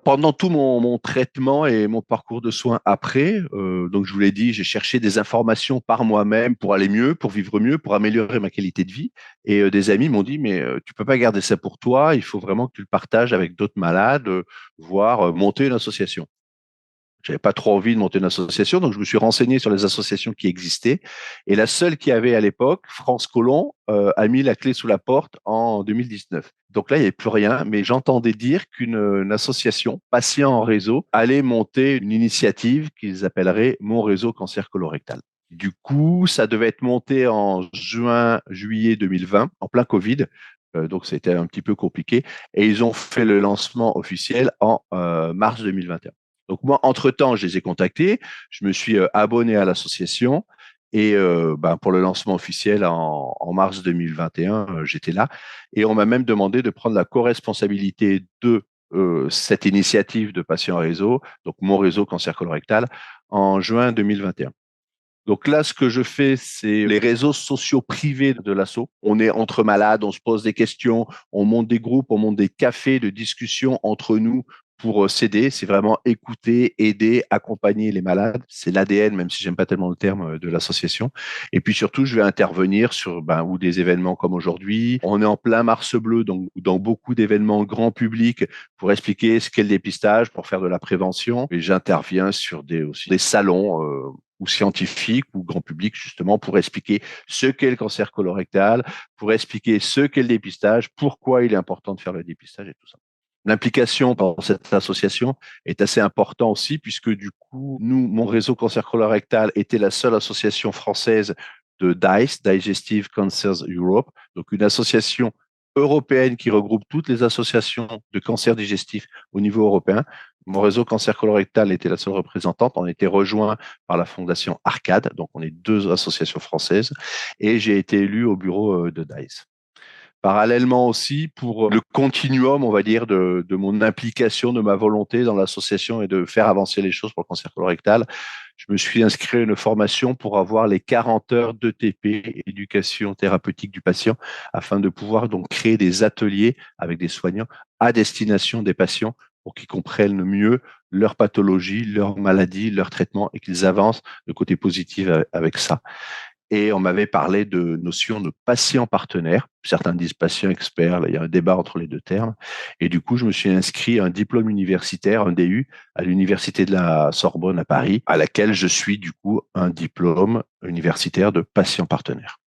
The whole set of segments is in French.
pendant tout mon traitement et mon parcours de soins après, donc je vous l'ai dit, j'ai cherché des informations par moi-même pour aller mieux, pour vivre mieux, pour améliorer ma qualité de vie. Et des amis m'ont dit, mais tu peux pas garder ça pour toi, il faut vraiment que tu le partages avec d'autres malades, voire monter une association. J'avais pas trop envie de monter une association, donc je me suis renseigné sur les associations qui existaient. Et la seule qui avait à l'époque, France Colomb, a mis la clé sous la porte en 2019. Donc là, il n'y avait plus rien, mais j'entendais dire qu'une une association, Patients en réseau, allait monter une initiative qu'ils appelleraient Mon réseau cancer colorectal. Du coup, ça devait être monté en juin, juillet 2020, en plein Covid. Donc, c'était un petit peu compliqué. Et ils ont fait le lancement officiel en mars 2021. Donc moi, entre-temps, je les ai contactés, je me suis abonné à l'association et pour le lancement officiel en mars 2021, j'étais là et on m'a même demandé de prendre la co-responsabilité de cette initiative de Patients Réseau, donc mon réseau cancer colorectal, en juin 2021. Donc là, ce que je fais, c'est les réseaux sociaux privés de l'asso. On est entre malades, on se pose des questions, on monte des groupes, on monte des cafés de discussion entre nous pour s'aider. C'est vraiment écouter, aider, accompagner les malades. C'est l'ADN, même si j'aime pas tellement le terme de l'association. Et puis surtout, je vais intervenir sur ou des événements comme aujourd'hui. On est en plein Mars bleu, donc dans beaucoup d'événements grand public pour expliquer ce qu'est le dépistage, pour faire de la prévention. Et j'interviens sur aussi des salons. Ou scientifiques ou grand public justement pour expliquer ce qu'est le cancer colorectal, pour expliquer ce qu'est le dépistage, pourquoi il est important de faire le dépistage et tout ça. L'implication dans cette association est assez importante aussi puisque du coup, nous, mon réseau cancer colorectal était la seule association française de DICE, Digestive Cancers Europe, donc une association européenne qui regroupe toutes les associations de cancer digestif au niveau européen. Mon réseau cancer colorectal était la seule représentante. On était rejoint par la fondation Arcade, donc on est deux associations françaises, et j'ai été élu au bureau de DICE. Parallèlement aussi, pour le continuum, on va dire, de mon implication, de ma volonté dans l'association et de faire avancer les choses pour le cancer colorectal, je me suis inscrit à une formation pour avoir les 40 heures d'ETP, éducation thérapeutique du patient, afin de pouvoir donc créer des ateliers avec des soignants à destination des patients pour qu'ils comprennent mieux leur pathologie, leur maladie, leur traitement et qu'ils avancent de côté positif avec ça. Et on m'avait parlé de notion de patient partenaire. Certains disent patient expert. Là, il y a un débat entre les deux termes. Et du coup, je me suis inscrit à un diplôme universitaire, un DU, à l'université de la Sorbonne à Paris, à laquelle je suis du coup un diplôme universitaire de patient partenaire.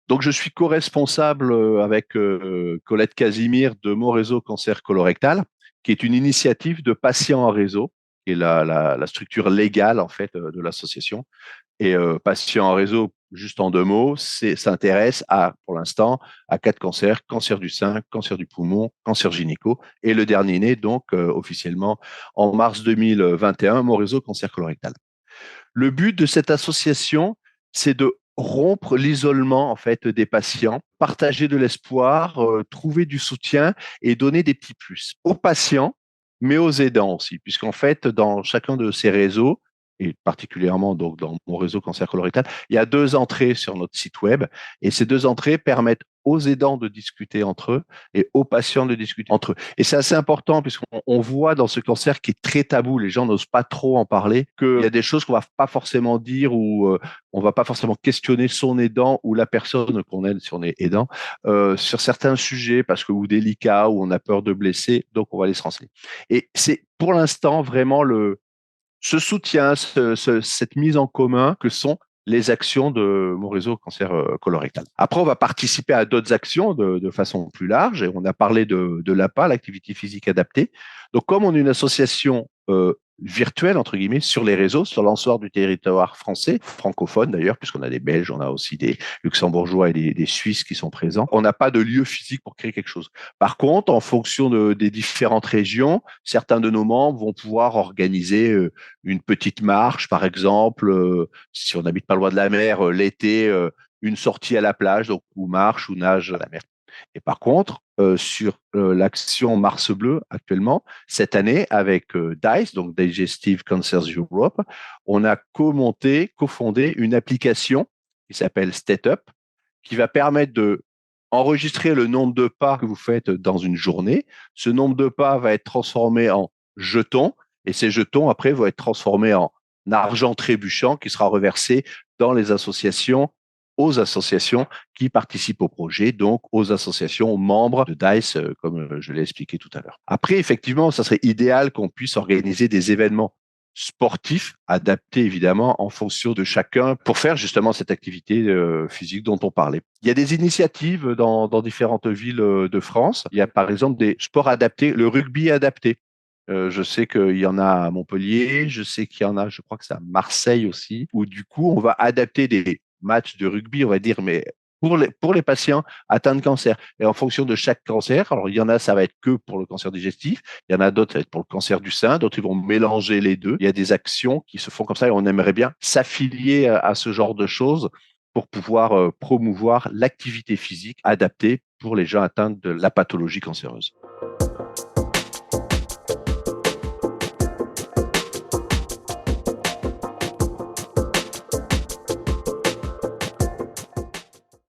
Donc, je suis co-responsable avec Colette Casimir de mon réseau cancer colorectal, qui est une initiative de patients en réseau, qui est la structure légale en fait de l'association. Et Patients en réseau, juste en deux mots, s'intéresse pour l'instant, à quatre cancers, cancer du sein, cancer du poumon, cancer gynéco, et le dernier né, donc officiellement en mars 2021, mon réseau cancer colorectal. Le but de cette association, c'est de rompre l'isolement en fait des patients, partager de l'espoir, trouver du soutien et donner des petits plus aux patients, mais aux aidants aussi, puisqu'en fait dans chacun de ces réseaux et particulièrement donc dans mon réseau cancer colorectal, il y a deux entrées sur notre site web et ces deux entrées permettent aux aidants de discuter entre eux et aux patients de discuter entre eux. Et c'est assez important puisqu'on voit dans ce cancer qui est très tabou, les gens n'osent pas trop en parler, qu'il y a des choses qu'on va pas forcément dire ou on va pas forcément questionner son aidant ou la personne qu'on aide si on est aidant sur certains sujets parce que ou délicats ou on a peur de blesser, donc on va aller se renseigner. Et c'est pour l'instant vraiment ce soutien, cette mise en commun que sont les actions de mon réseau cancer colorectal. Après, on va participer à d'autres actions de façon plus large. Et on a parlé de l'APA, l'activité physique adaptée. Donc, comme on est une association virtuelle, entre guillemets, sur les réseaux, sur l'ensemble du territoire français, francophone d'ailleurs, puisqu'on a des Belges, on a aussi des Luxembourgeois et des Suisses qui sont présents, on n'a pas de lieu physique pour créer quelque chose. Par contre, en fonction des différentes régions, certains de nos membres vont pouvoir organiser une petite marche, par exemple, si on n'habite pas loin de la mer, l'été, une sortie à la plage, donc ou marche ou nage à la mer. Et par contre, sur l'action Mars Bleu actuellement, cette année, avec DICE, donc Digestive Cancers Europe, on a cofondé une application qui s'appelle StatUp, qui va permettre de enregistrer le nombre de pas que vous faites dans une journée. Ce nombre de pas va être transformé en jetons et ces jetons, après, vont être transformés en argent trébuchant qui sera reversé dans les associations, aux associations qui participent au projet, donc aux associations membres de DICE, comme je l'ai expliqué tout à l'heure. Après, effectivement, ça serait idéal qu'on puisse organiser des événements sportifs, adaptés évidemment en fonction de chacun pour faire justement cette activité physique dont on parlait. Il y a des initiatives dans différentes villes de France. Il y a par exemple des sports adaptés, le rugby adapté. Je sais qu'il y en a à Montpellier, je sais qu'il y en a, je crois que c'est à Marseille aussi, où du coup on va adapter des matchs de rugby, on va dire, mais pour les patients atteints de cancer. Et en fonction de chaque cancer, alors il y en a, ça va être que pour le cancer digestif, il y en a d'autres, ça va être pour le cancer du sein, d'autres, ils vont mélanger les deux. Il y a des actions qui se font comme ça et on aimerait bien s'affilier à ce genre de choses pour pouvoir promouvoir l'activité physique adaptée pour les gens atteints de la pathologie cancéreuse.